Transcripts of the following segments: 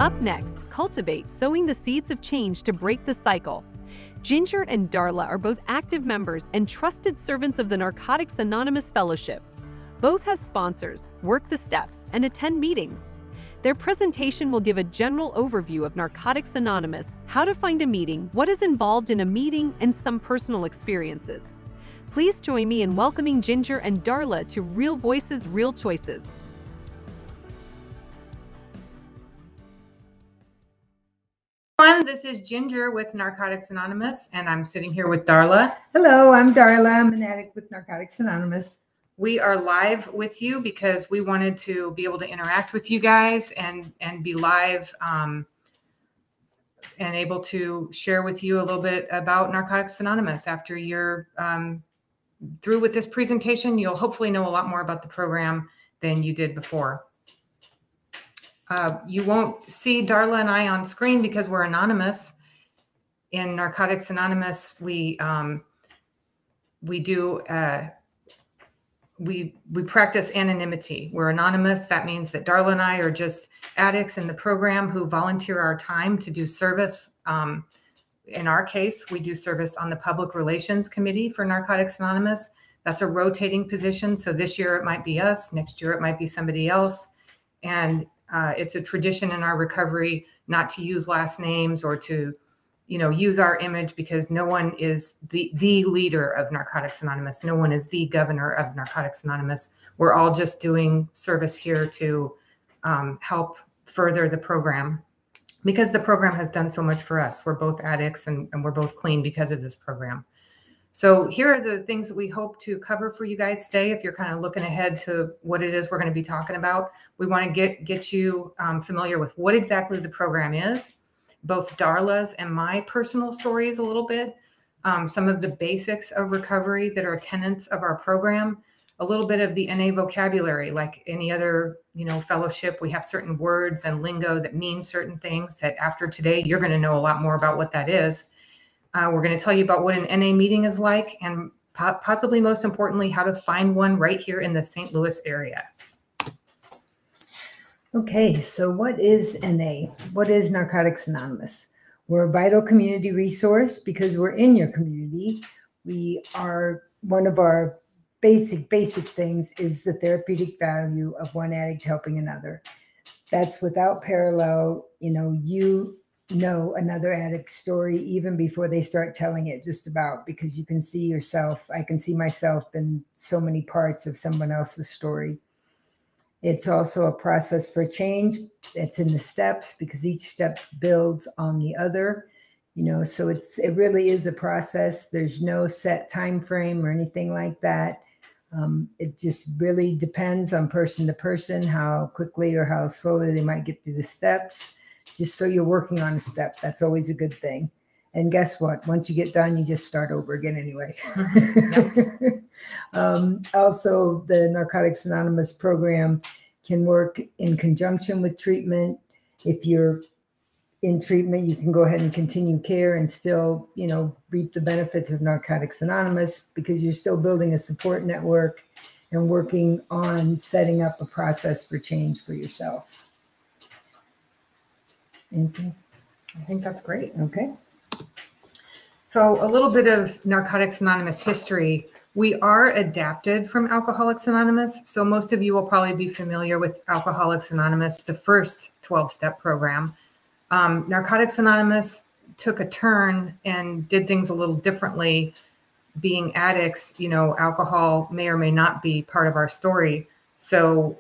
Up next, Cultivate, sowing the seeds of change to break the cycle. Ginger and Darla are both active members and trusted servants of the Narcotics Anonymous Fellowship. Both have sponsors, work the steps, and attend meetings. Their presentation will give a general overview of Narcotics Anonymous, how to find a meeting, what is involved in a meeting, and some personal experiences. Please join me in welcoming Ginger and Darla to Real Voices, Real Choices. This is Ginger with Narcotics Anonymous, and I'm sitting here with Darla. Hello, I'm Darla. I'm an addict with Narcotics Anonymous. We are live with you because we wanted to be able to interact with you guys and be live and able to share with you a little bit about Narcotics Anonymous. After you're through with this presentation, you'll hopefully know a lot more about the program than you did before. You won't see Darla and I on screen because we're anonymous. In Narcotics Anonymous, we practice anonymity. We're anonymous. That means that Darla and I are just addicts in the program who volunteer our time to do service. In our case, we do service on the Public Relations Committee for Narcotics Anonymous. That's a rotating position. So this year it might be us. Next year it might be somebody else. And it's a tradition in our recovery not to use last names or to, use our image, because no one is the leader of Narcotics Anonymous. No one is the governor of Narcotics Anonymous. We're all just doing service here to help further the program, because the program has done so much for us. We're both addicts and we're both clean because of this program. So here are the things that we hope to cover for you guys today. If you're kind of looking ahead to what it is we're going to be talking about, we want to get you familiar with what exactly the program is, both Darla's and my personal stories a little bit, some of the basics of recovery that are tenets of our program, a little bit of the NA vocabulary. Like any other, fellowship, we have certain words and lingo that mean certain things that after today, you're going to know a lot more about what that is. We're going to tell you about what an NA meeting is like, and possibly most importantly, how to find one right here in the St. Louis area. Okay, so what is NA? What is Narcotics Anonymous? We're a vital community resource because we're in your community. We are, one of our basic things is the therapeutic value of one addict helping another. That's without parallel. You know another addict's story even before they start telling it, just about, because you can see yourself. I can see myself in so many parts of someone else's story. It's also a process for change. It's in the steps, because each step builds on the other, so it really is a process. There's no set time frame or anything like that. It just really depends on person to person, how quickly or how slowly they might get through the steps. Just so you're working on a step, that's always a good thing. And guess what? Once you get done, you just start over again anyway. Also, the Narcotics Anonymous program can work in conjunction with treatment. If you're in treatment, you can go ahead and continue care and still, reap the benefits of Narcotics Anonymous, because you're still building a support network and working on setting up a process for change for yourself. Anything? I think that's great. Okay. So a little bit of Narcotics Anonymous history. We are adapted from Alcoholics Anonymous. So most of you will probably be familiar with Alcoholics Anonymous, the first 12-step program. Narcotics Anonymous took a turn and did things a little differently. Being addicts, alcohol may or may not be part of our story. So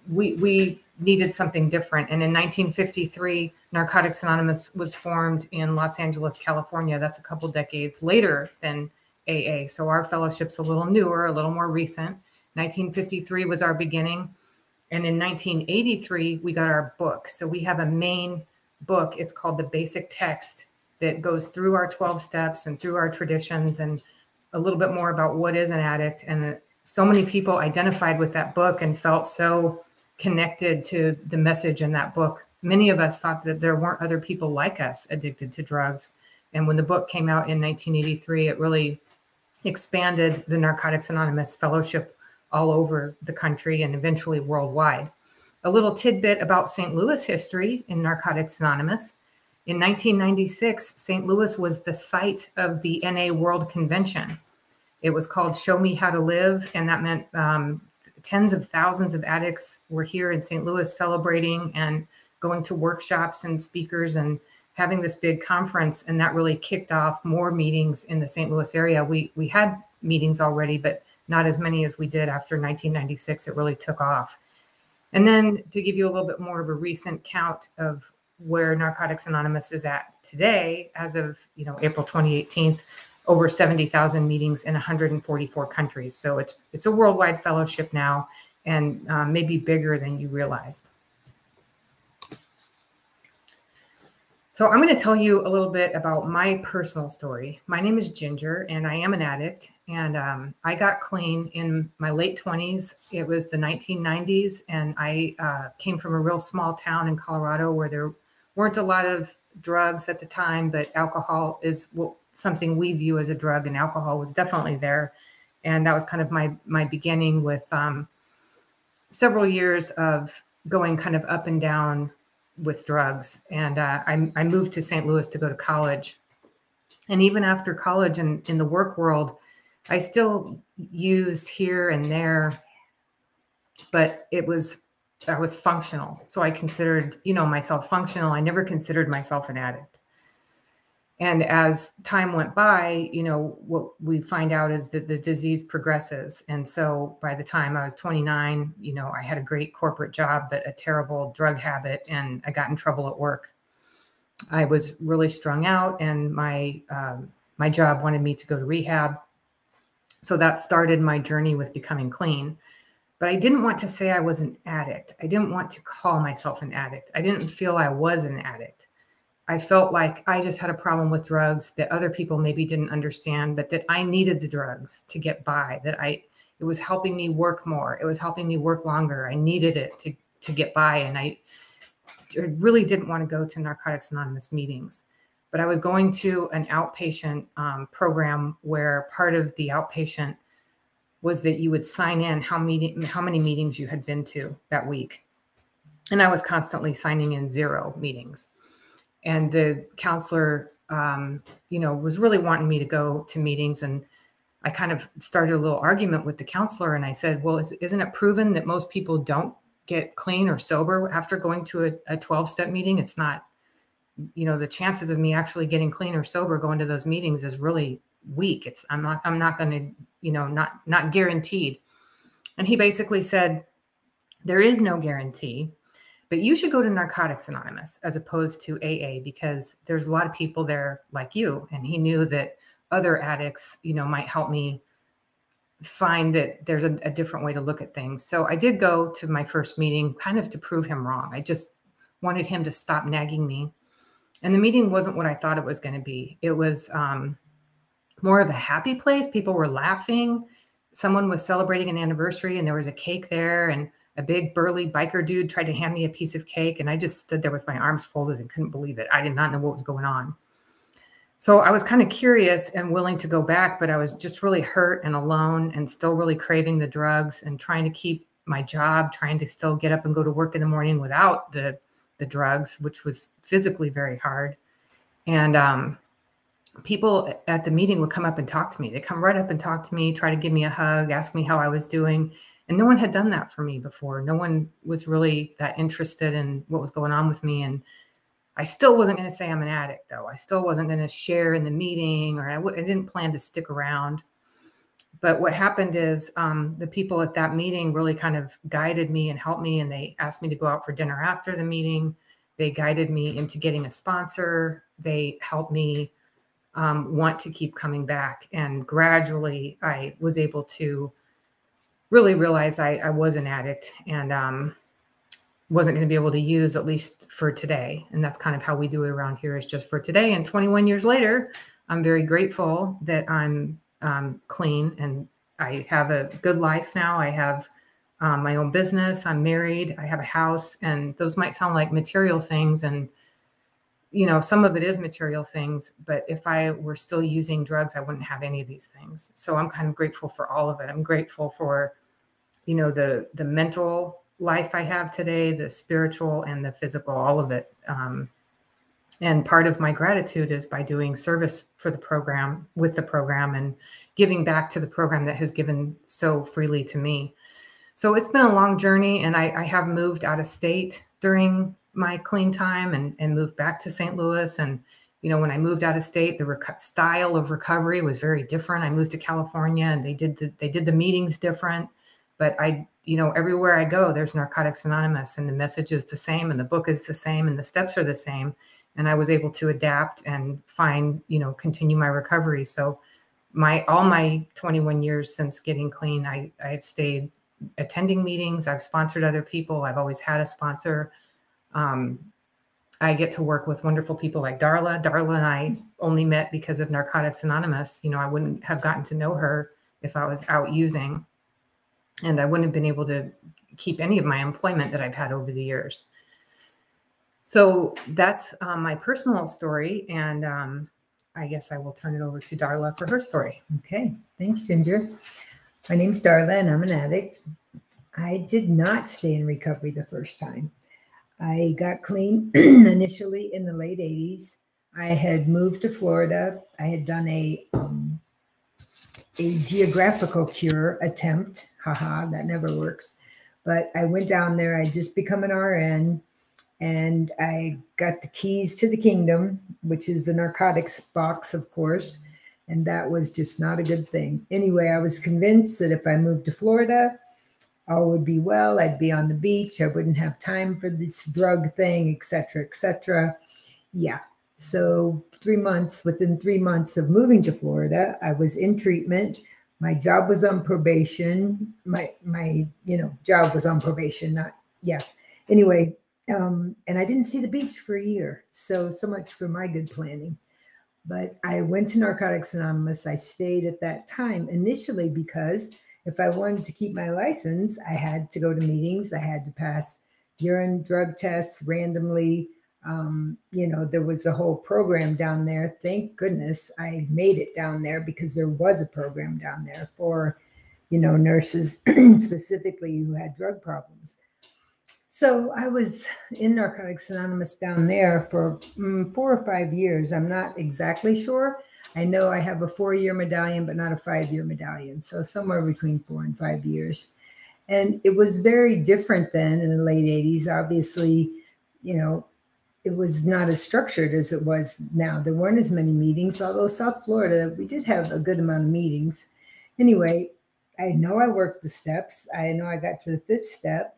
we needed something different. And in 1953, Narcotics Anonymous was formed in Los Angeles, California. That's a couple decades later than AA. So our fellowship's a little newer, a little more recent. 1953 was our beginning. And in 1983, we got our book. So we have a main book. It's called The Basic Text, that goes through our 12 steps and through our traditions and a little bit more about what is an addict. And so many people identified with that book and felt so connected to the message in that book. Many of us thought that there weren't other people like us addicted to drugs. And when the book came out in 1983, it really expanded the Narcotics Anonymous Fellowship all over the country and eventually worldwide. A little tidbit about St. Louis history in Narcotics Anonymous. In 1996, St. Louis was the site of the NA World Convention. It was called Show Me How to Live, and that meant tens of thousands of addicts were here in St. Louis celebrating and going to workshops and speakers and having this big conference. And that really kicked off more meetings in the St. Louis area. We had meetings already, but not as many as we did after 1996. It really took off. And then to give you a little bit more of a recent count of where Narcotics Anonymous is at today, as of April 2018, over 70,000 meetings in 144 countries. So it's a worldwide fellowship now, and maybe bigger than you realized. So I'm going to tell you a little bit about my personal story. My name is Ginger, and I am an addict. And I got clean in my late 20s. It was the 1990s, and I came from a real small town in Colorado where there weren't a lot of drugs at the time, but alcohol is something we view as a drug, and alcohol was definitely there. And that was kind of my beginning with several years of going kind of up and down with drugs. And I moved to St. Louis to go to college. And even after college and in the work world, I still used here and there, but I was functional. So I considered, myself functional. I never considered myself an addict. And as time went by, what we find out is that the disease progresses. And so by the time I was 29, I had a great corporate job, but a terrible drug habit, and I got in trouble at work. I was really strung out, and my job wanted me to go to rehab. So that started my journey with becoming clean. But I didn't want to say I was an addict. I didn't want to call myself an addict. I didn't feel I was an addict. I felt like I just had a problem with drugs that other people maybe didn't understand, but that I needed the drugs to get by, it was helping me work more. It was helping me work longer. I needed it to get by. And I really didn't want to go to Narcotics Anonymous meetings, but I was going to an outpatient program where part of the outpatient was that you would sign in how many meetings you had been to that week. And I was constantly signing in 0 meetings. And the counselor, was really wanting me to go to meetings. And I kind of started a little argument with the counselor. And I said, well, isn't it proven that most people don't get clean or sober after going to a 12-step meeting? It's not, the chances of me actually getting clean or sober going to those meetings is really weak. I'm not going to, not guaranteed. And he basically said, there is no guarantee. But you should go to Narcotics Anonymous as opposed to AA, because there's a lot of people there like you. And he knew that other addicts, might help me find that there's a different way to look at things. So I did go to my first meeting kind of to prove him wrong. I just wanted him to stop nagging me. And the meeting wasn't what I thought it was going to be. It was more of a happy place. People were laughing. Someone was celebrating an anniversary, and there was a cake there, and a big burly biker dude tried to hand me a piece of cake, and I just stood there with my arms folded and couldn't believe it. I did not know what was going on. So I was kind of curious and willing to go back, but I was just really hurt and alone and still really craving the drugs and trying to keep my job, trying to still get up and go to work in the morning without the drugs, which was physically very hard. And people at the meeting would come up and talk to me. They'd come right up and talk to me, try to give me a hug, ask me how I was doing. And no one had done that for me before. No one was really that interested in what was going on with me. And I still wasn't going to say I'm an addict, though. I still wasn't going to share in the meeting, or I didn't plan to stick around. But what happened is the people at that meeting really kind of guided me and helped me. And they asked me to go out for dinner after the meeting. They guided me into getting a sponsor. They helped me want to keep coming back. And gradually I was able to really realized I was an addict and wasn't going to be able to use, at least for today. And that's kind of how we do it around here, is just for today. And 21 years later, I'm very grateful that I'm clean and I have a good life now. I have my own business. I'm married. I have a house. And those might sound like material things. And, some of it is material things. But if I were still using drugs, I wouldn't have any of these things. So I'm kind of grateful for all of it. I'm grateful for, the mental life I have today, the spiritual and the physical, all of it. And part of my gratitude is by doing service for the program, with the program, and giving back to the program that has given so freely to me. So it's been a long journey, and I have moved out of state during my clean time and moved back to St. Louis. And, you know, when I moved out of state, the style of recovery was very different. I moved to California, and they did the meetings different. But you know, everywhere I go, there's Narcotics Anonymous, and the message is the same, and the book is the same, and the steps are the same. And I was able to adapt and find, you know, continue my recovery. So all my 21 years since getting clean, I've stayed attending meetings. I've sponsored other people. I've always had a sponsor. I get to work with wonderful people like Darla. Darla and I only met because of Narcotics Anonymous. You know, I wouldn't have gotten to know her if I was out using, and I wouldn't have been able to keep any of my employment that I've had over the years. So that's my personal story, and I guess I will turn it over to Darla for her story. Okay, thanks, Ginger. My name's Darla, and I'm an addict. I did not stay in recovery the first time. I got clean initially in the late 80s. I had moved to Florida. I had done a geographical cure attempt. Haha, that never works. But I went down there. I'd just become an RN. And I got the keys to the kingdom, which is the narcotics box, of course. And that was just not a good thing. Anyway, I was convinced that if I moved to Florida, all would be well. I'd be on the beach. I wouldn't have time for this drug thing, et cetera, et cetera. Yeah. So within 3 months of moving to Florida, I was in treatment. My job was on probation. My job was on probation, Anyway, and I didn't see the beach for a year. So much for my good planning. But I went to Narcotics Anonymous. I stayed at that time initially because if I wanted to keep my license, I had to go to meetings. I had to pass urine drug tests randomly. There was a whole program down there. Thank goodness I made it down there, because there was a program down there for, nurses specifically who had drug problems. So I was in Narcotics Anonymous down there for 4 or 5 years. I'm not exactly sure. I know I have a 4-year medallion, but not a 5-year medallion. So somewhere between 4 and 5 years. And it was very different then in the late 80s. Obviously, it was not as structured as it was now. There weren't as many meetings, although South Florida, we did have a good amount of meetings. Anyway, I know I worked the steps. I know I got to the 5th step.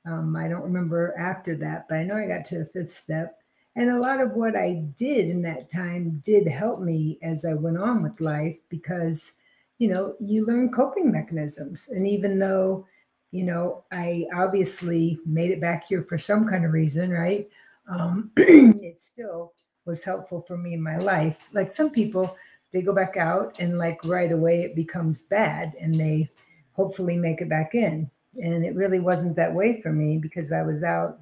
I don't remember after that, but I know I got to the 5th step. And a lot of what I did in that time did help me as I went on with life, because, you learn coping mechanisms. And even though, I obviously made it back here for some kind of reason, right? It still was helpful for me in my life. Like some people, they go back out and like right away it becomes bad and they hopefully make it back in. And it really wasn't that way for me, because I was out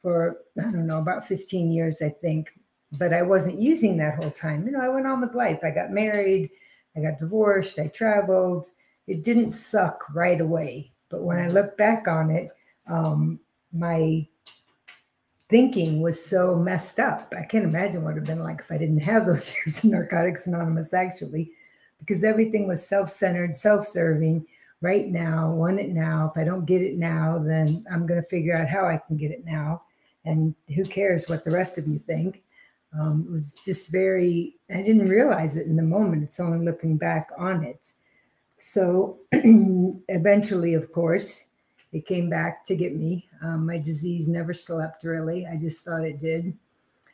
for, about 15 years, I think. But I wasn't using that whole time. I went on with life. I got married. I got divorced. I traveled. It didn't suck right away. But when I look back on it, my thinking was so messed up. I can't imagine what it would have been like if I didn't have those years in Narcotics Anonymous, actually, because everything was self-centered, self-serving. Right now, want it now. If I don't get it now, then I'm going to figure out how I can get it now. And who cares what the rest of you think? It was just I didn't realize it in the moment. It's only looking back on it. So eventually, of course, it came back to get me. My disease never slept, really. I just thought it did.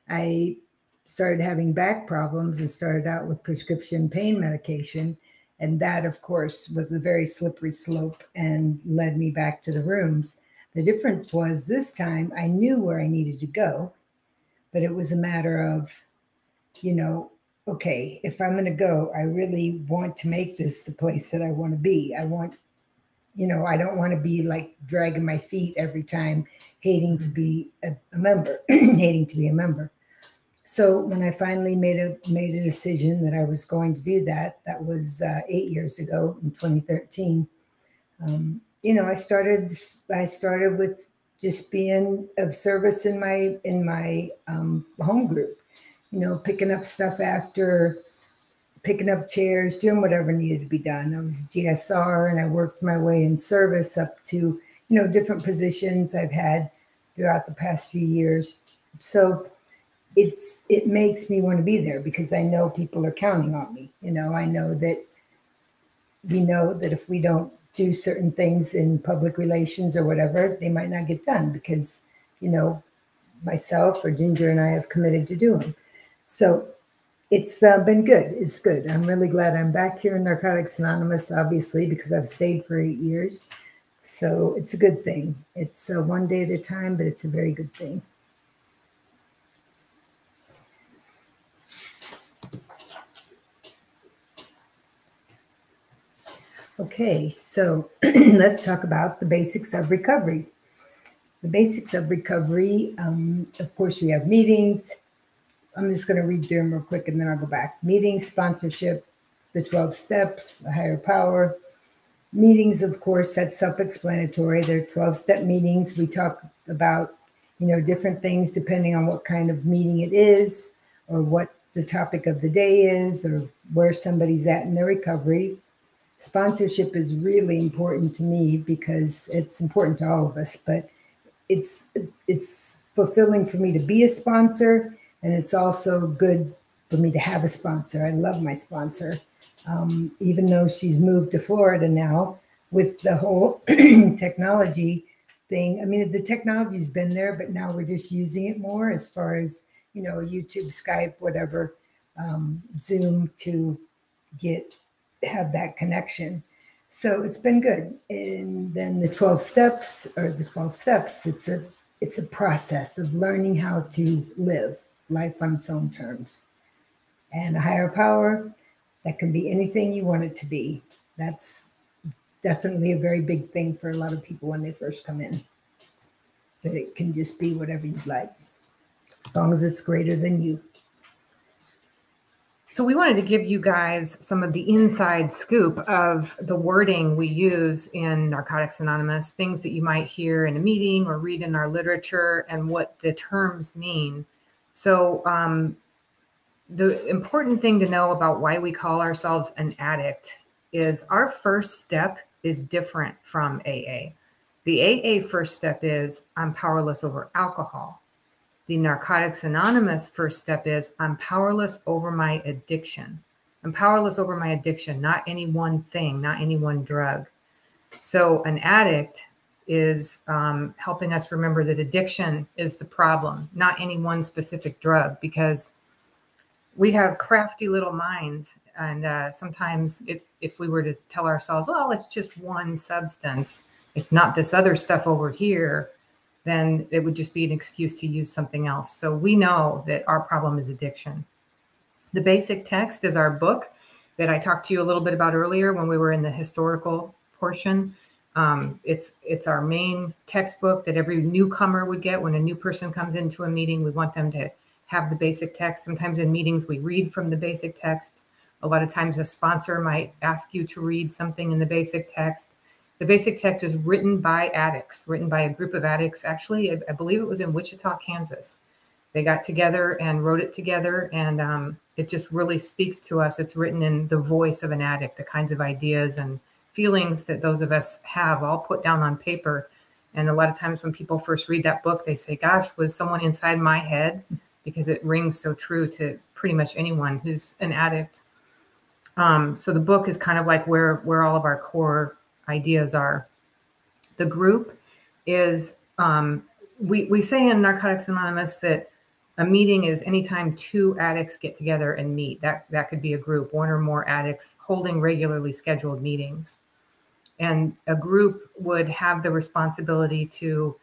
I started having back problems and started out with prescription pain medication. And that, of course, was a very slippery slope and led me back to the rooms. The difference was this time I knew where I needed to go, but it was a matter of, okay, if I'm going to go, I really want to make this the place that I want to be. I want, I don't want to be like dragging my feet every time, hating to be a member, So when I finally made a decision that I was going to do that, that was 8 years ago in 2013. I started with just being of service in my home group, picking up stuff after, picking up chairs, doing whatever needed to be done. I was GSR, and I worked my way in service up to, different positions I've had throughout the past few years. So it makes me want to be there because I know people are counting on me. I know that we know that if we don't do certain things in public relations or whatever, they might not get done because, myself or Ginger and I have committed to do them. So it's been good. It's good. I'm really glad I'm back here in Narcotics Anonymous, obviously, because I've stayed for 8 years. So it's a good thing. It's one day at a time, but it's a very good thing. Okay, so let's talk about the basics of recovery. The basics of recovery, of course, we have meetings. I'm just going to read through them real quick and then I'll go back. Meetings, sponsorship, the 12 steps, a higher power. Meetings, of course, that's self-explanatory. They're 12-step meetings. We talk about, different things depending on what kind of meeting it is or what the topic of the day is or where somebody's at in their recovery. Sponsorship is really important to me because it's important to all of us, but it's fulfilling for me to be a sponsor, and it's also good for me to have a sponsor. I love my sponsor, even though she's moved to Florida now with the whole technology thing. I mean, the technology's been there, but now we're just using it more as far as, YouTube, Skype, whatever, Zoom to have that connection. So it's been good. And then the 12 steps, it's a process of learning how to live life on its own terms. And a higher power, that can be anything you want it to be. That's definitely a very big thing for a lot of people when they first come in. That it can just be whatever you'd like, as long as it's greater than you. So we wanted to give you guys some of the inside scoop of the wording we use in Narcotics Anonymous, things that you might hear in a meeting or read in our literature and what the terms mean. So the important thing to know about why we call ourselves an addict is our first step is different from AA. The AA first step is I'm powerless over alcohol. The Narcotics Anonymous first step is I'm powerless over my addiction. I'm powerless over my addiction, not any one thing, not any one drug. So an addict is helping us remember that addiction is the problem, not any one specific drug, because we have crafty little minds. And sometimes if we were to tell ourselves, well, it's just one substance, it's not this other stuff over here, then it would just be an excuse to use something else. So we know that our problem is addiction. The basic text is our book that I talked to you a little bit about earlier when we were in the historical portion. It's our main textbook that every newcomer would get when a new person comes into a meeting. We want them to have the basic text. Sometimes in meetings, we read from the basic text. A lot of times a sponsor might ask you to read something in the basic text. The basic text is written by addicts, written by a group of addicts. Actually, I believe it was in Wichita, Kansas. They got together and wrote it together, and it just really speaks to us. It's written in the voice of an addict, the kinds of ideas and feelings that those of us have all put down on paper. And a lot of times when people first read that book, they say, gosh, was someone inside my head? Because it rings so true to pretty much anyone who's an addict. So the book is kind of like where all of our core ideas are. The group is, we say in Narcotics Anonymous that a meeting is anytime two addicts get together and meet. That could be a group, one or more addicts holding regularly scheduled meetings. And a group would have the responsibility to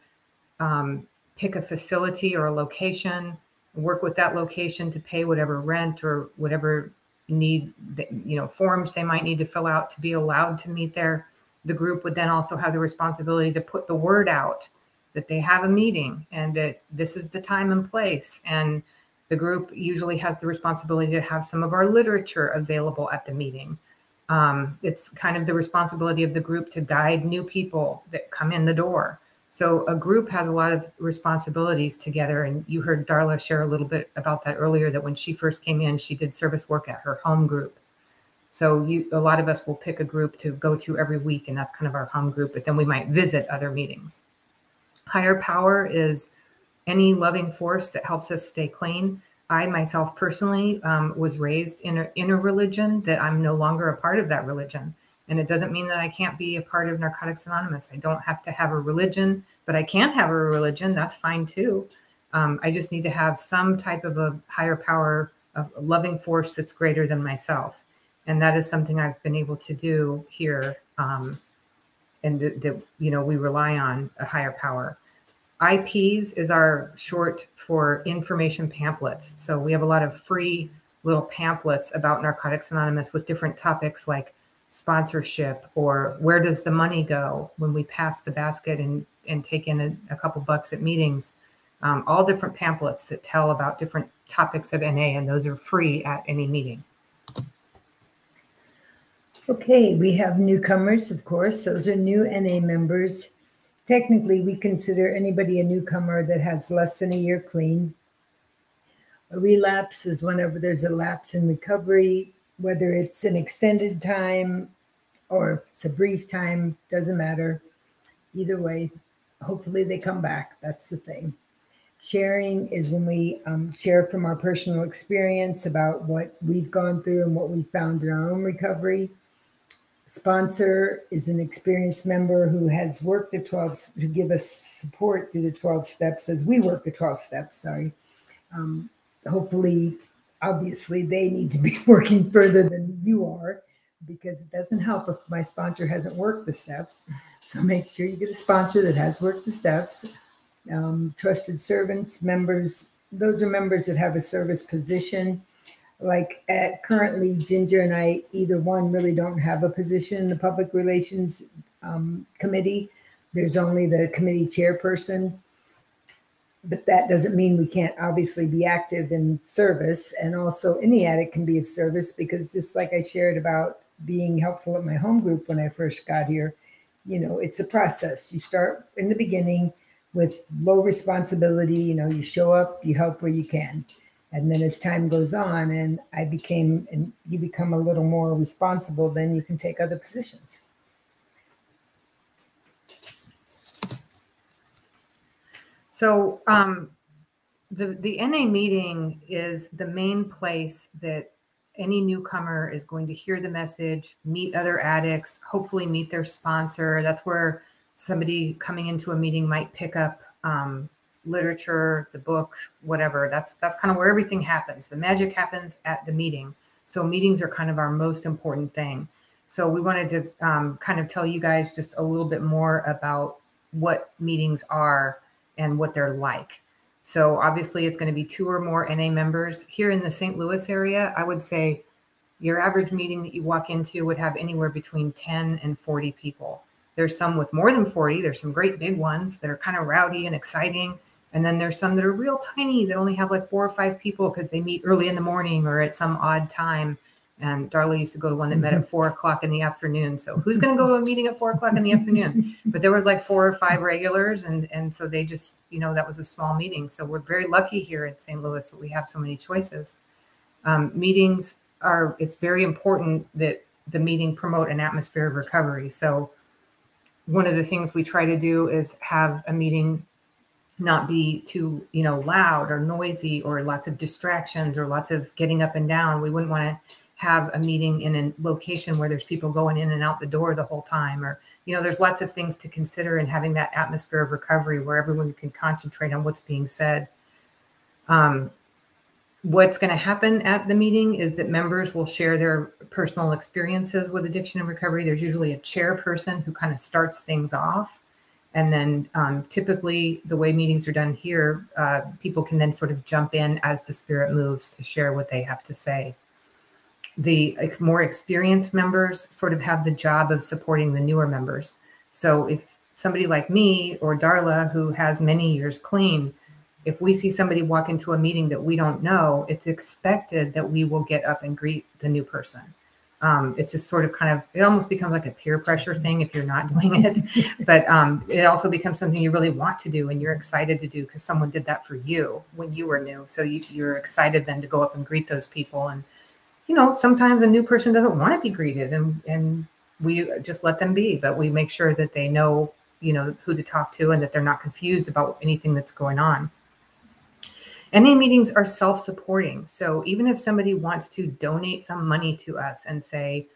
pick a facility or a location, work with that location to pay whatever rent or whatever forms they might need to fill out to be allowed to meet there. The group would then also have the responsibility to put the word out that they have a meeting and that this is the time and place. And the group usually has the responsibility to have some of our literature available at the meeting. It's kind of the responsibility of the group to guide new people that come in the door. So a group has a lot of responsibilities together. And you heard Darla share a little bit about that earlier, that when she first came in, she did service work at her home group. So a lot of us will pick a group to go to every week, and that's kind of our home group, but then we might visit other meetings. Higher power is any loving force that helps us stay clean. I myself personally was raised in a religion that I'm no longer a part of that religion. And it doesn't mean that I can't be a part of Narcotics Anonymous. I don't have to have a religion, but I can have a religion. That's fine too. I just need to have some type of a higher power, of a loving force that's greater than myself. And that is something I've been able to do here. And that, you know, we rely on a higher power. IPs is our short for information pamphlets. So we have a lot of free little pamphlets about Narcotics Anonymous with different topics like sponsorship, or where does the money go when we pass the basket and take in a couple bucks at meetings. All different pamphlets that tell about different topics of NA, and those are free at any meeting. Okay, we have newcomers, of course. Those are new NA members. Technically, we consider anybody a newcomer that has less than a year clean. A relapse is whenever there's a lapse in recovery, whether it's an extended time or if it's a brief time, doesn't matter. Either way, hopefully they come back. That's the thing. Sharing is when we share from our personal experience about what we've gone through and what we found in our own recovery. Sponsor is an experienced member who has worked the 12 to give us support through the 12 steps as we work the 12 steps, sorry. Hopefully, obviously, they need to be working further than you are, because it doesn't help if my sponsor hasn't worked the steps. So make sure you get a sponsor that has worked the steps. Trusted servants, members, those are members that have a service position. Like currently, Ginger and I, either one really don't have a position in the public relations committee. There's only the committee chairperson. But that doesn't mean we can't obviously be active in service. And also any addict can be of service, because just like I shared about being helpful at my home group when I first got here, you know, it's a process. You start in the beginning with low responsibility, you know, you show up, you help where you can. And then as time goes on and you become a little more responsible, then you can take other positions. So the NA meeting is the main place that any newcomer is going to hear the message, meet other addicts, hopefully meet their sponsor. That's where somebody coming into a meeting might pick up literature, the books, whatever. That's kind of where everything happens. The magic happens at the meeting. So meetings are kind of our most important thing. So we wanted to kind of tell you guys just a little bit more about what meetings are and what they're like. So obviously it's going to be 2 or more NA members. Here in the St. Louis area, I would say your average meeting that you walk into would have anywhere between 10 and 40 people. There's some with more than 40. There's some great big ones that are kind of rowdy and exciting. And then there's some that are real tiny that only have like 4 or 5 people because they meet early in the morning or at some odd time. And Darla used to go to one that met at 4 o'clock in the afternoon. So who's going to go to a meeting at 4 o'clock in the afternoon? But there was like 4 or 5 regulars. And so they just, you know, that was a small meeting. So we're very lucky here in St. Louis that we have so many choices. Meetings are, it's very important that the meeting promote an atmosphere of recovery. So one of the things we try to do is have a meeting not be too, you know, loud or noisy or lots of distractions or lots of getting up and down. We wouldn't want to have a meeting in a location where there's people going in and out the door the whole time, or, you know, there's lots of things to consider in having that atmosphere of recovery where everyone can concentrate on what's being said. What's going to happen at the meeting is that members will share their personal experiences with addiction and recovery. There's usually a chairperson who kind of starts things off. And then typically the way meetings are done here, people can then sort of jump in as the spirit moves to share what they have to say. The more experienced members sort of have the job of supporting the newer members. So if somebody like me or Darla, who has many years clean, if we see somebody walk into a meeting that we don't know, it's expected that we will get up and greet the new person. It's just sort of it almost becomes like a peer pressure thing if you're not doing it. But it also becomes something you really want to do and you're excited to do because someone did that for you when you were new. So you're excited then to go up and greet those people. And, sometimes a new person doesn't want to be greeted and we just let them be, but we make sure that they know, who to talk to and that they're not confused about anything that's going on. NA meetings are self-supporting. So even if somebody wants to donate some money to us and say,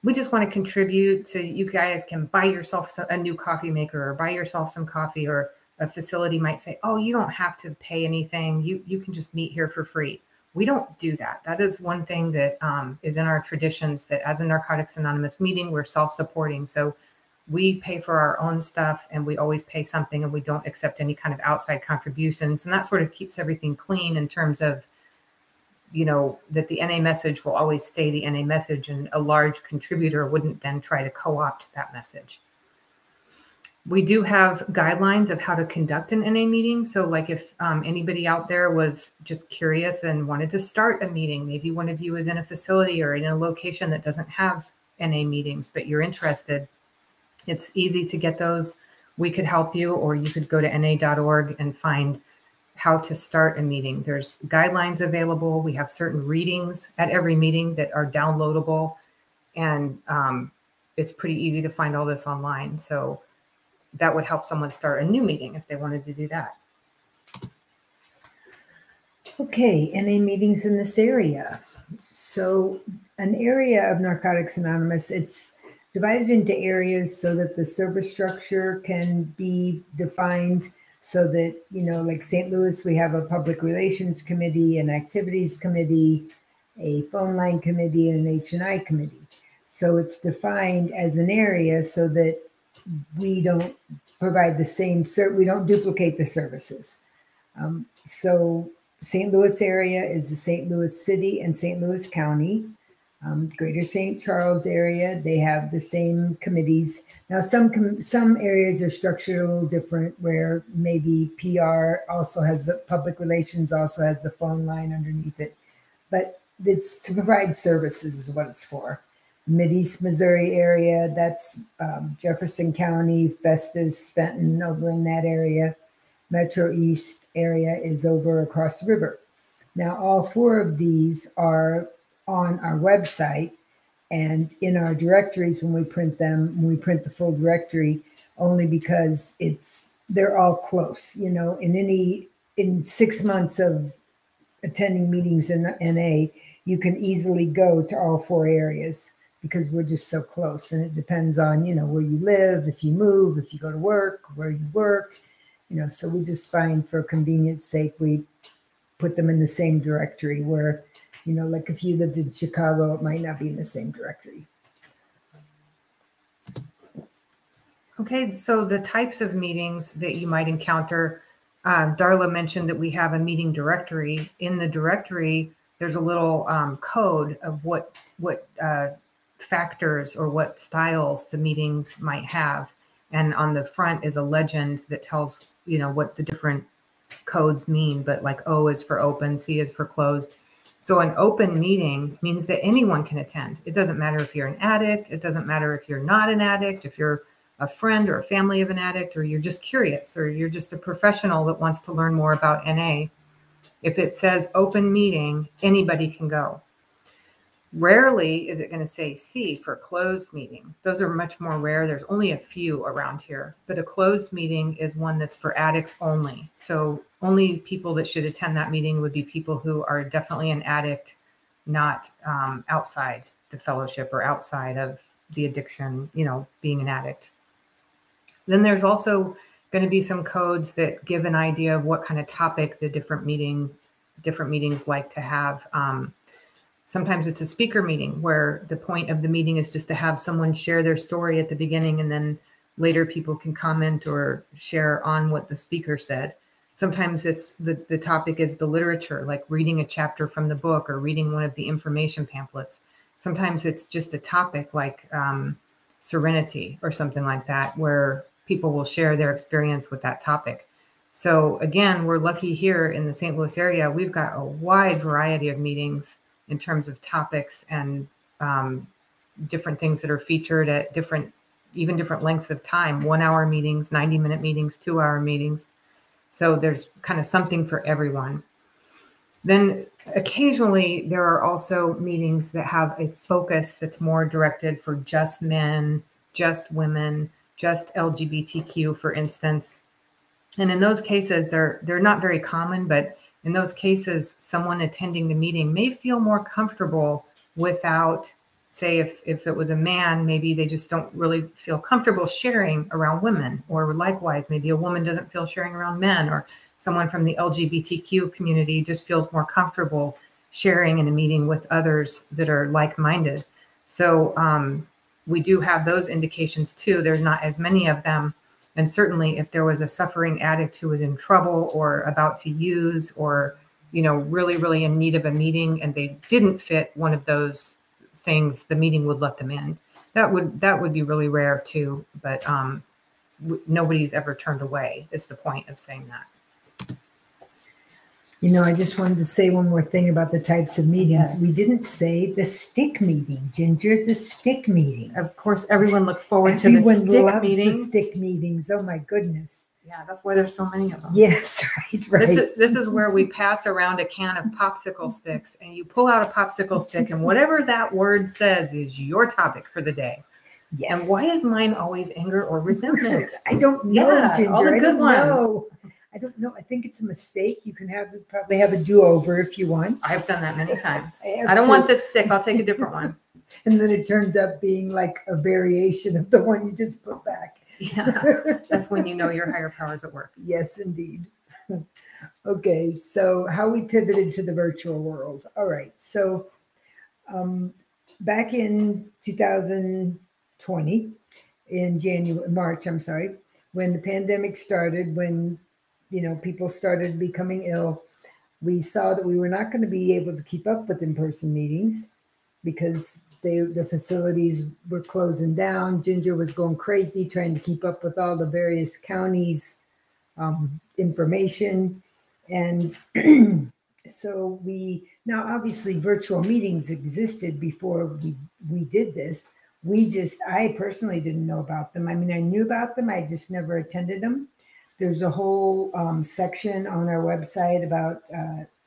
we just want to contribute so you guys can buy yourself a new coffee maker or buy yourself some coffee, or a facility might say, oh, you don't have to pay anything. You can just meet here for free. We don't do that. That is one thing that is in our traditions, that as a Narcotics Anonymous meeting, we're self-supporting. So we pay for our own stuff and we always pay something, and we don't accept any kind of outside contributions. And that sort of keeps everything clean in terms of, that the NA message will always stay the NA message, and a large contributor wouldn't then try to co-opt that message. We do have guidelines of how to conduct an NA meeting. So like if anybody out there was just curious and wanted to start a meeting, maybe one of you is in a facility or in a location that doesn't have NA meetings, but you're interested, it's easy to get those. We could help you, or you could go to STLNAorg and find how to start a meeting. There's guidelines available. We have certain readings at every meeting that are downloadable, and it's pretty easy to find all this online. So that would help someone start a new meeting if they wanted to do that. Okay, NA meetings in this area. So an area of Narcotics Anonymous, it's divided into areas so that the service structure can be defined, so that, like St. Louis, we have a public relations committee, an activities committee, a phone line committee, and an H&I committee. So it's defined as an area so that we don't provide the same, we don't duplicate the services. So St. Louis area is the St. Louis City and St. Louis County. Greater St. Charles area, they have the same committees. Now, some areas are structured a little different, where maybe PR also has the public relations, also has the phone line underneath it. But it's to provide services is what it's for. Mid-East Missouri area, that's Jefferson County, Festus, Fenton, over in that area. Metro East area is over across the river. Now, all four of these are on our website and in our directories when we print them, when we print the full directory, only because they're all close. In 6 months of attending meetings in NA, you can easily go to all four areas because we're just so close. And it depends on, where you live, if you move, if you go to work, where you work, so we just find, for convenience sake, we put them in the same directory, where, like if you lived in Chicago, it might not be in the same directory. Okay, so the types of meetings that you might encounter, Darla mentioned that we have a meeting directory. In the directory, there's a little code of what factors or what styles the meetings might have. And on the front is a legend that tells, what the different codes mean, but like O is for open, C is for closed. So an open meeting means that anyone can attend. It doesn't matter if you're an addict. It doesn't matter if you're not an addict, if you're a friend or a family of an addict, or you're just curious, or you're just a professional that wants to learn more about NA. If it says open meeting, anybody can go. Rarely is it going to say C for closed meeting. Those are much more rare. There's only a few around here, but a closed meeting is one that's for addicts only. So only people that should attend that meeting would be people who are definitely an addict, not outside the fellowship or outside of the addiction, being an addict. Then there's also going to be some codes that give an idea of what kind of topic the different meetings like to have. Sometimes it's a speaker meeting where the point of the meeting is just to have someone share their story at the beginning, and then later people can comment or share on what the speaker said. Sometimes it's the topic is the literature, like reading a chapter from the book or reading one of the information pamphlets. Sometimes it's just a topic like serenity or something like that, where people will share their experience with that topic. So again, we're lucky here in the St. Louis area. We've got a wide variety of meetings in terms of topics and different things that are featured at even different lengths of time, 1 hour meetings, 90-minute meetings, 2 hour meetings. So there's kind of something for everyone. Then occasionally there are also meetings that have a focus that's more directed for just men, just women, just LGBTQ, for instance. And in those cases, they're not very common, but in those cases, someone attending the meeting may feel more comfortable without, say, if it was a man, maybe they just don't really feel comfortable sharing around women, or likewise, maybe a woman doesn't feel sharing around men, or someone from the LGBTQ community just feels more comfortable sharing in a meeting with others that are like-minded. So we do have those indications too. There's not as many of them. And certainly if there was a suffering addict who was in trouble or about to use, or, really, really in need of a meeting, and they didn't fit one of those things, the meeting would let them in. That would be really rare too, but nobody's ever turned away, is the point of saying that. I just wanted to say one more thing about the types of meetings. Yes. We didn't say the stick meeting, Ginger, the stick meeting. Of course, everyone looks forward to the stick meetings. The stick meetings. Oh my goodness. Yeah, that's why there's so many of them. Yes, right. This is where we pass around a can of popsicle sticks, and you pull out a popsicle stick, and whatever that word says is your topic for the day. Yes. And why is mine always anger or resentment? I don't know, Ginger. All the good ones. Know. I don't know. I think it's a mistake. You can probably have a do-over if you want. I've done that many times. I don't want this stick. I'll take a different one. And then it turns up being like a variation of the one you just put back. Yeah, that's when you know your higher power's at work. Yes, indeed. Okay, so how we pivoted to the virtual world. All right, so back in 2020, in March, when the pandemic started, when people started becoming ill, we saw that we were not going to be able to keep up with in-person meetings because the facilities were closing down. Ginger was going crazy trying to keep up with all the various counties' information. And so now obviously virtual meetings existed before we did this. I personally didn't know about them. I mean, I knew about them. I just never attended them. There's a whole section on our website about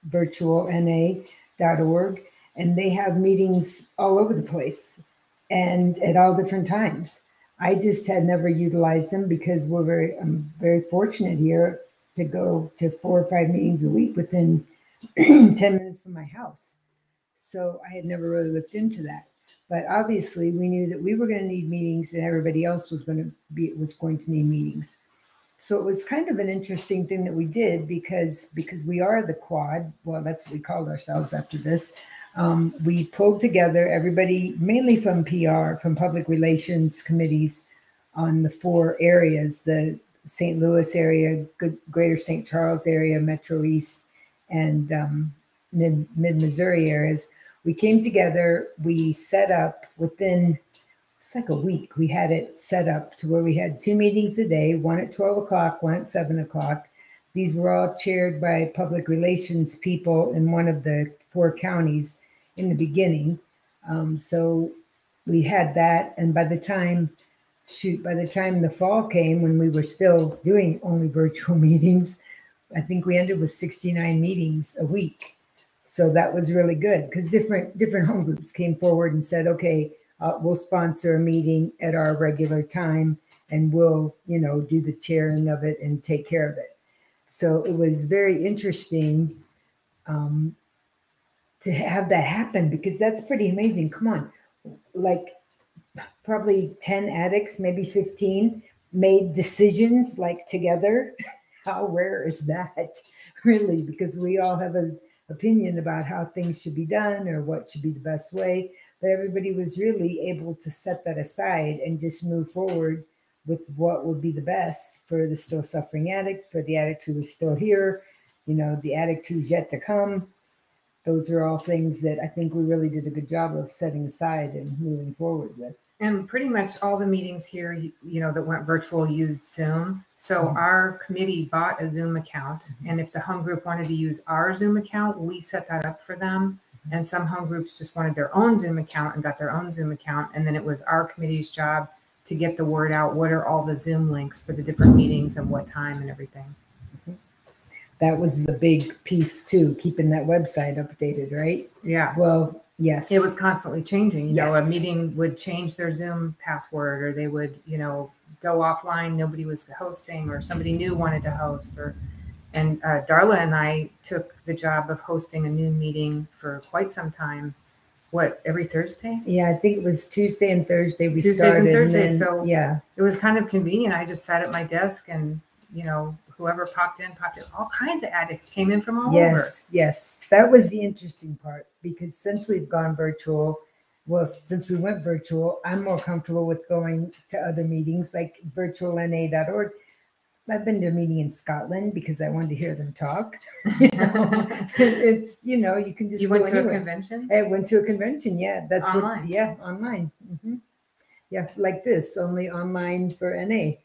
virtualna.org, and they have meetings all over the place and at all different times. I just had never utilized them because I'm very fortunate here to go to 4 or 5 meetings a week within 10 minutes from my house. So I had never really looked into that. But obviously we knew that we were going to need meetings and everybody else was going to need meetings. So it was kind of an interesting thing that we did because we are the quad. Well, that's what we called ourselves after this. We pulled together everybody, mainly from PR, from public relations committees on the 4 areas, the St. Louis area, Greater St. Charles area, Metro East, and mid-Missouri areas. We came together, we set up within, it's like a week, we had it set up to where we had 2 meetings a day, one at 12 o'clock, one at 7 o'clock. These were all chaired by public relations people in one of the 4 counties in the beginning. So we had that. And by the time the fall came, when we were still doing only virtual meetings, I think we ended with 69 meetings a week. So that was really good because different home groups came forward and said, okay, we'll sponsor a meeting at our regular time and we'll, do the chairing of it and take care of it. So it was very interesting to have that happen because that's pretty amazing. Come on, like probably 10 addicts, maybe 15 made decisions like together. How rare is that really? Because we all have an opinion about how things should be done or what should be the best way. But everybody was really able to set that aside and just move forward with what would be the best for the still suffering addict, for the addict who is still here, the addict who's yet to come. Those are all things that I think we really did a good job of setting aside and moving forward with. And pretty much all the meetings here, that went virtual used Zoom. So our committee bought a Zoom account. And if the home group wanted to use our Zoom account, we set that up for them. And some home groups just wanted their own Zoom account and got their own Zoom account. And then it was our committee's job to get the word out. What are all the Zoom links for the different meetings and what time and everything? That was the big piece too, keeping that website updated, right? Yeah. Well, yes. It was constantly changing. You know, a Yes. meeting would change their Zoom password, or they would, you know, go offline. Nobody was hosting, or somebody new wanted to host. And Darla and I took the job of hosting a noon meeting for quite some time. What, every Thursday? Yeah, I think it was Tuesday and Thursday we Tuesdays started. and Thursdays. Then, So yeah, it was kind of convenient. I just sat at my desk, and, you know, whoever popped in. All kinds of addicts came in from all over. Yes. That was the interesting part, because since we've gone virtual, since we went virtual, I'm more comfortable with going to other meetings like virtualna.org. I've been to a meeting in Scotland because I wanted to hear them talk. It's, you know, you can just You go went to anywhere. a convention? I went to a convention. Yeah, that's online. Online. Yeah, like this, only online for NA,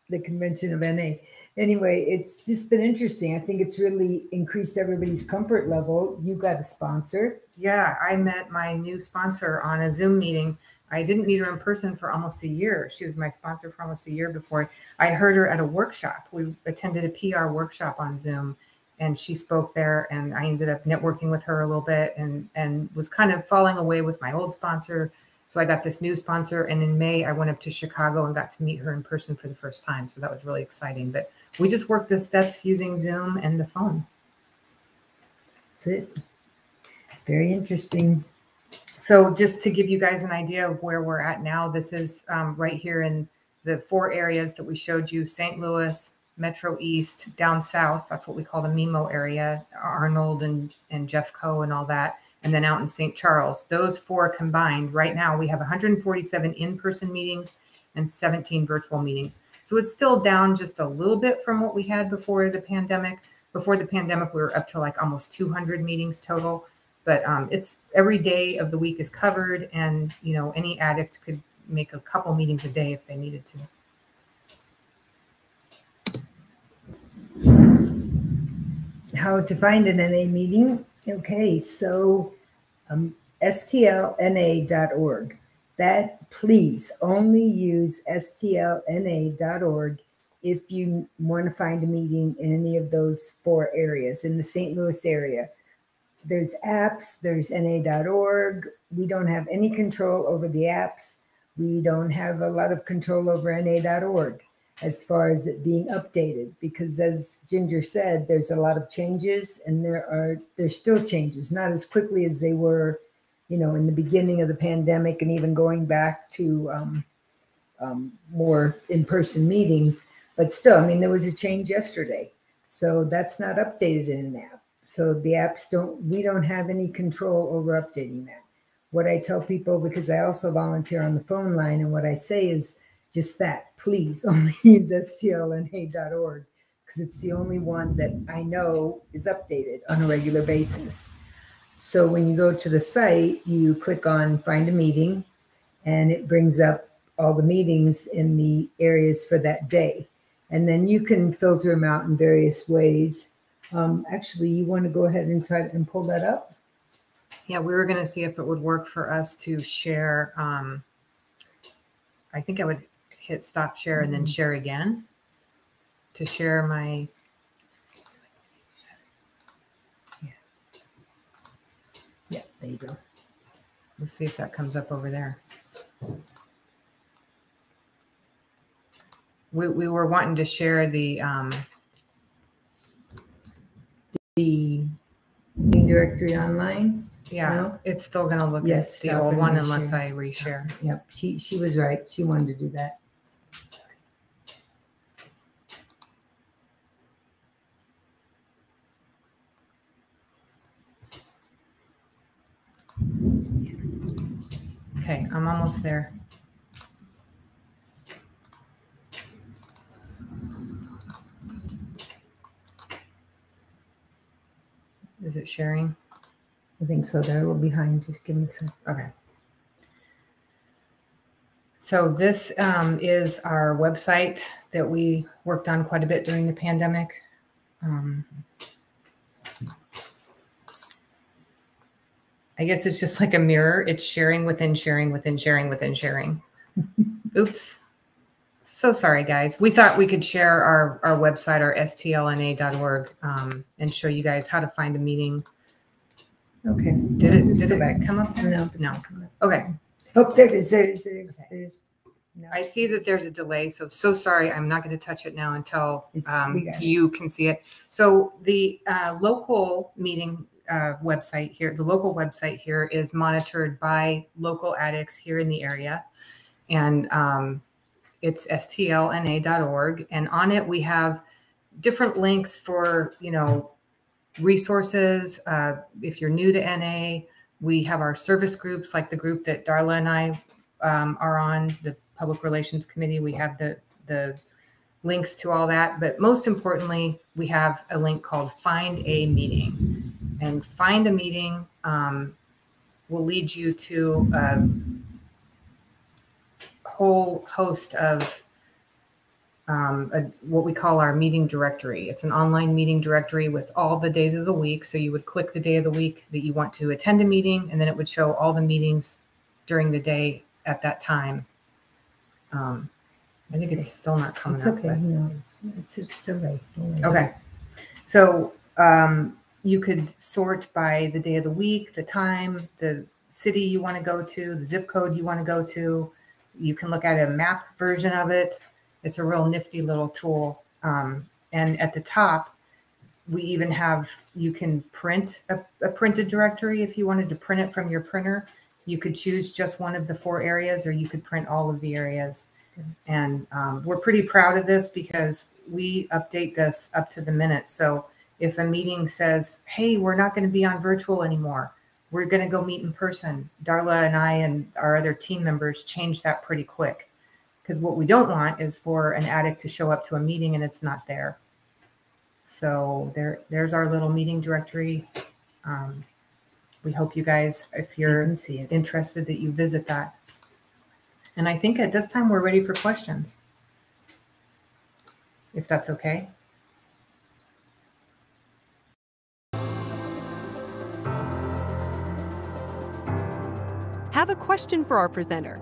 the convention of NA. Anyway, it's just been interesting. I think it's really increased everybody's comfort level. You got a sponsor. Yeah, I met my new sponsor on a Zoom meeting. I didn't meet her in person for almost a year. She was my sponsor for almost a year before. I heard her at a workshop. We attended a PR workshop on Zoom, and she spoke there, and I ended up networking with her a little bit, and was kind of falling away with my old sponsor. So I got this new sponsor, and in May I went up to Chicago and got to meet her in person for the first time. So that was really exciting. But we just worked the steps using Zoom and the phone. That's it. Very interesting. So just to give you guys an idea of where we're at now, this is right here in the 4 areas that we showed you: St. Louis, Metro East, down south. That's what we call the MIMO area, Arnold and Jeffco and all that. And then out in St. Charles, those 4 combined, right now we have 147 in-person meetings and 17 virtual meetings. So it's still down just a little bit from what we had before the pandemic. Before the pandemic, we were up to like almost 200 meetings total. But it's every day of the week is covered, and, you know, any addict could make a couple meetings a day if they needed to. How to find an NA meeting? Okay, so STLNA.org. That, please only use STLNA.org if you want to find a meeting in any of those 4 areas in the St. Louis area. There's apps, there's NA.org. We don't have any control over the apps. We don't have a lot of control over NA.org as far as it being updated, because as Ginger said, there's a lot of changes, and there's still changes, not as quickly as they were, you know, in the beginning of the pandemic, and even going back to more in-person meetings. But still, I mean, there was a change yesterday. So that's not updated in an app. So the apps we don't have any control over updating that. What I tell people, because I also volunteer on the phone line, and what I say is just that, please only use STLNA.org, because it's the only one that I know is updated on a regular basis. So when you go to the site, you click on find a meeting, and it brings up all the meetings in the areas for that day. And then you can filter them out in various ways. Actually, you want to go ahead and try and pull that up? Yeah, we were going to see if it would work for us to share. I think I would hit stop share and then share again to share my. Yeah, there you go. Let's see if that comes up over there. We were wanting to share the directory online. Yeah, no? It's still going to look Yes, at the old one unless I reshare. Yep, she was right. She wanted to do that. Okay, I'm almost there. Is it sharing? I think so. They're a little behind. Just give me a second. Okay. So this is our website that we worked on quite a bit during the pandemic. I guess it's just like a mirror. It's sharing within sharing within sharing within sharing. Oops. So sorry, guys. We thought we could share our website, our STLNA.org, and show you guys how to find a meeting. Okay. Did Just go it back. come up? No. it's No. not coming up. Okay. Oh, there it is. There it is. There it is. Okay. There it is. No. I see that there's a delay, so sorry. I'm not going to touch it now until We got it. you can see it. So the local meeting website here, the local website here is monitored by local addicts here in the area, and it's STLNA.org, and on it we have different links for resources. If you're new to NA, we have our service groups, like the group that Darla and I are on, the Public Relations Committee. We have the links to all that. But most importantly, we have a link called Find a Meeting. And Find a Meeting will lead you to a whole host of what we call our meeting directory. It's an online meeting directory with all the days of the week. So you would click the day of the week that you want to attend a meeting, and then it would show all the meetings during the day at that time. I think it's still not coming It's up. okay. But... No, it's a delay. Okay. So you could sort by the day of the week, the time, the city you want to go to, the zip code you want to go to. You can look at a map version of it. It's a real nifty little tool. And at the top, we even have, you can print a printed directory if you wanted to print it from your printer. You could choose just one of the 4 areas, or you could print all of the areas. And we're pretty proud of this because we update this up to the minute. So if a meeting says, hey, we're not going to be on virtual anymore, we're going to go meet in person, Darla and I and our other team members change that pretty quick. Because what we don't want is for an addict to show up to a meeting and it's not there. So there's our little meeting directory. We hope you guys, if you're interested, that you visit that. And I think at this time we're ready for questions, if that's okay. Have a question for our presenter?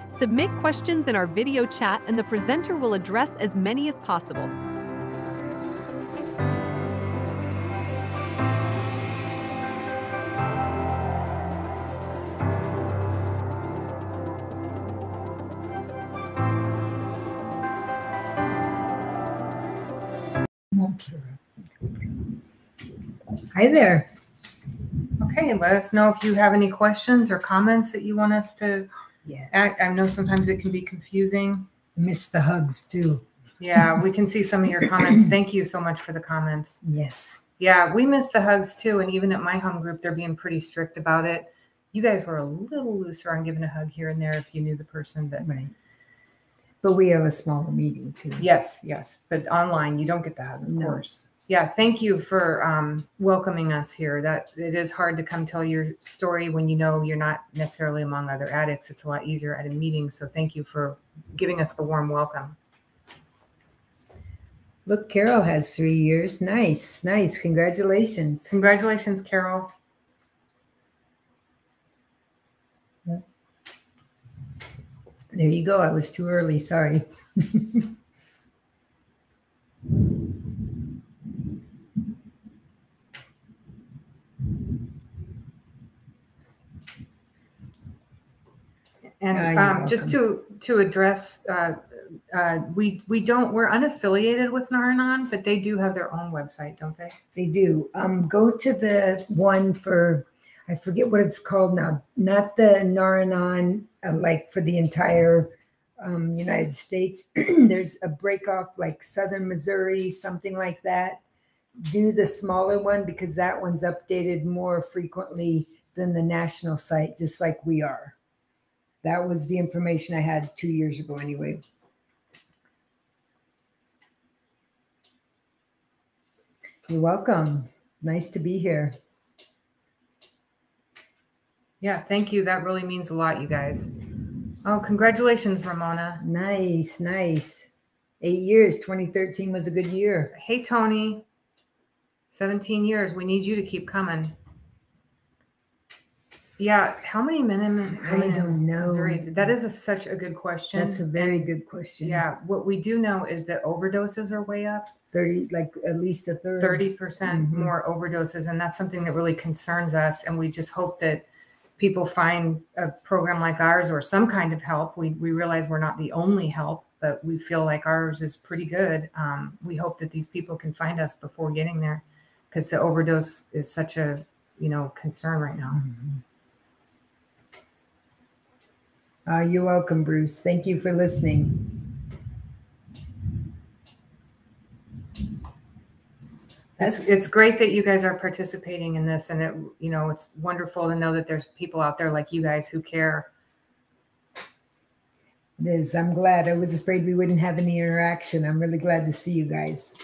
Submit questions in our video chat and the presenter will address as many as possible. Hi there. Okay, let us know if you have any questions or comments that you want us to act. I know sometimes it can be confusing. Miss the hugs too. Yeah, we can see some of your comments. Thank you so much for the comments. Yes. Yeah, we miss the hugs too. And even at my home group, they're being pretty strict about it. You guys were a little looser on giving a hug here and there if you knew the person. But right. But we have a smaller meeting too. Yes. But online, you don't get the hug, of course. Yeah, thank you for welcoming us here. That it is hard to come tell your story when you know you're not necessarily among other addicts. It's a lot easier at a meeting. So thank you for giving us the warm welcome. Look, Carol has 3 years. Nice. Congratulations. Congratulations, Carol. There you go. I was too early. Sorry. And just to address, we're unaffiliated with Nar-Anon, but they do have their own website, don't they? They do. Go to the one for, I forget what it's called now, not the Nar-Anon, like for the entire United States. There's a break off like Southern Missouri, something like that. Do the smaller one because that one's updated more frequently than the national site, just like we are. That was the information I had 2 years ago anyway. You're welcome. Nice to be here. Yeah, thank you. That really means a lot, you guys. Oh, congratulations, Ramona. Nice. 8 years. 2013 was a good year. Hey, Tony. 17 years. We need you to keep coming. Yeah, how many men and women I don't in know. Missouri? That is such a good question. That's a very And good question. yeah, what we do know is that overdoses are way up. 30, like at least a third. 30% more overdoses, and that's something that really concerns us. And we just hope that people find a program like ours or some kind of help. We realize we're not the only help, but we feel like ours is pretty good. We hope that these people can find us before getting there, because the overdose is such a concern right now. You're welcome, Bruce. Thank you for listening. It's great that you guys are participating in this, and it's wonderful to know that there's people out there like you guys who care. It is. I'm glad. I was afraid we wouldn't have any interaction. I'm really glad to see you guys.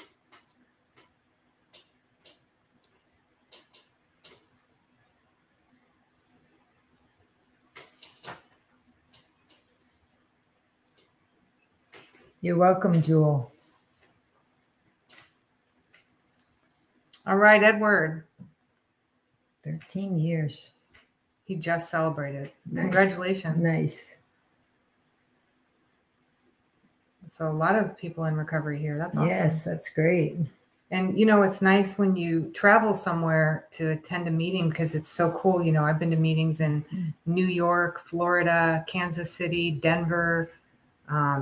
You're welcome, Jewel. All right, Edward. 13 years. He just celebrated. Nice. Congratulations. Nice. So a lot of people in recovery here. That's awesome. Yes, that's great. And, it's nice when you travel somewhere to attend a meeting, because it's so cool. I've been to meetings in New York, Florida, Kansas City, Denver,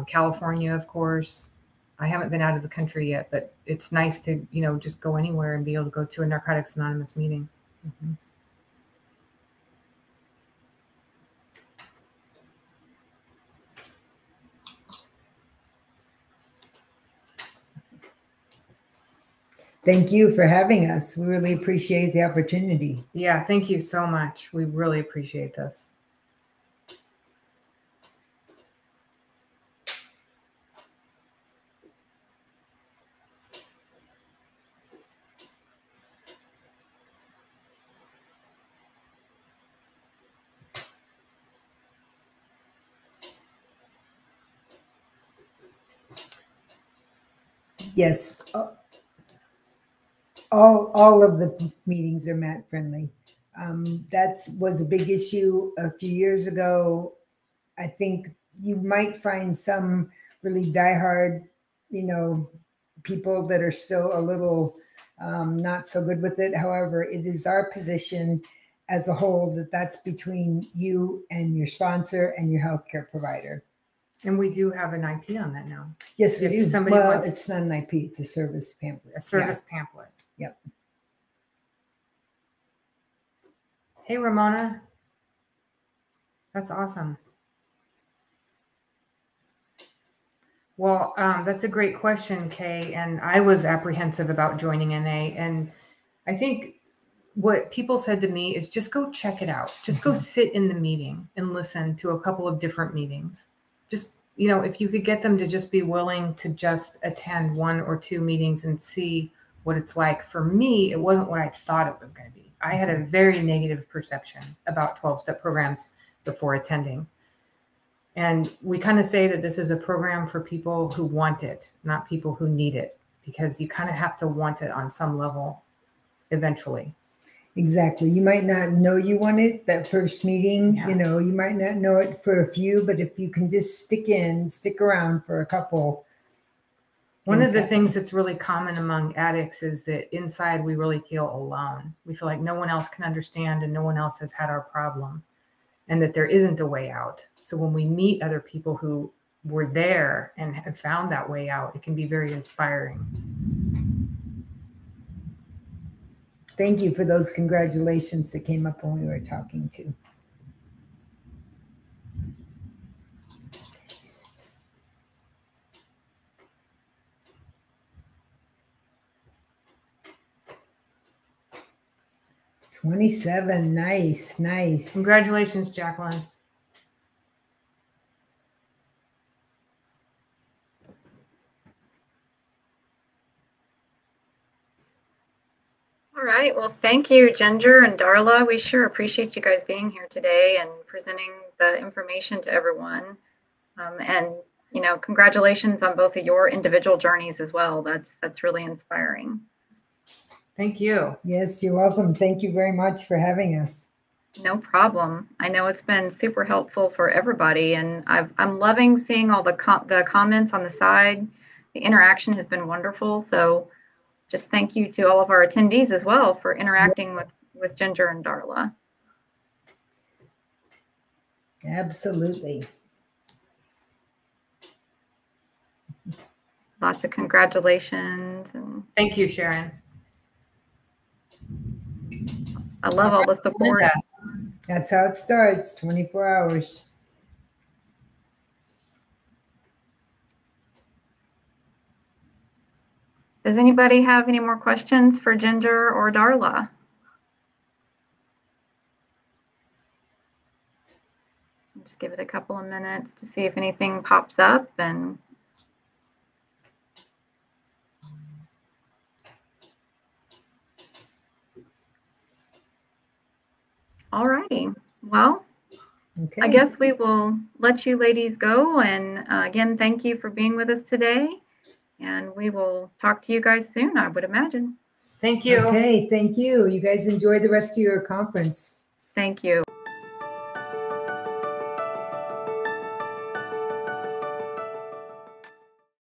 California, of course. I haven't been out of the country yet, but it's nice to, just go anywhere and be able to go to a Narcotics Anonymous meeting. Mm-hmm. Thank you for having us. We really appreciate the opportunity. Yeah, thank you so much. We really appreciate this. Yes. All of the meetings are mat friendly. That was a big issue a few years ago. I think you might find some really diehard, people that are still a little not so good with it. However, it is our position as a whole that that's between you and your sponsor and your healthcare provider. And we do have an IP on that now. Yes, we do. Somebody wants, it's not an IP, it's a service pamphlet. A service pamphlet. Yep. Hey, Ramona. That's awesome. Well, that's a great question, Kay. And I was apprehensive about joining NA. And I think what people said to me is just go check it out. Just go sit in the meeting and listen to a couple of different meetings. Just, if you could get them to just be willing to just attend 1 or 2 meetings and see what it's like. For me, it wasn't what I thought it was going to be. I had a very negative perception about 12-step programs before attending. And we kind of say that this is a program for people who want it, not people who need it, because you kind of have to want it on some level eventually. Exactly. You might not know you want it that first meeting, you might not know it for a few, but if you can just stick around for a couple. One of the things that's really common among addicts is that inside we really feel alone. We feel like no one else can understand and no one else has had our problem, and that there isn't a way out. So when we meet other people who were there and have found that way out, it can be very inspiring. Thank you for those congratulations that came up when we were talking too. $27. Nice. Congratulations, Jacqueline. All right. Well, thank you, Ginger and Darla. We sure appreciate you guys being here today and presenting the information to everyone. And congratulations on both of your individual journeys as well. That's really inspiring. Thank you. Yes, you're welcome. Thank you very much for having us. No problem. I know it's been super helpful for everybody, and I'm loving seeing all the comments on the side. The interaction has been wonderful. So just thank you to all of our attendees as well for interacting with Ginger and Darla. Absolutely. Lots of congratulations. And Thank you, Sharon. I love all the support. That's how it starts, 24 hours. Does anybody have any more questions for Ginger or Darla? Just give it a couple of minutes to see if anything pops up. And all righty. Well, Okay. I guess we will let you ladies go. And again, thank you for being with us today. And we will talk to you guys soon, I would imagine. Thank you. Okay, thank you. You guys enjoy the rest of your conference. Thank you.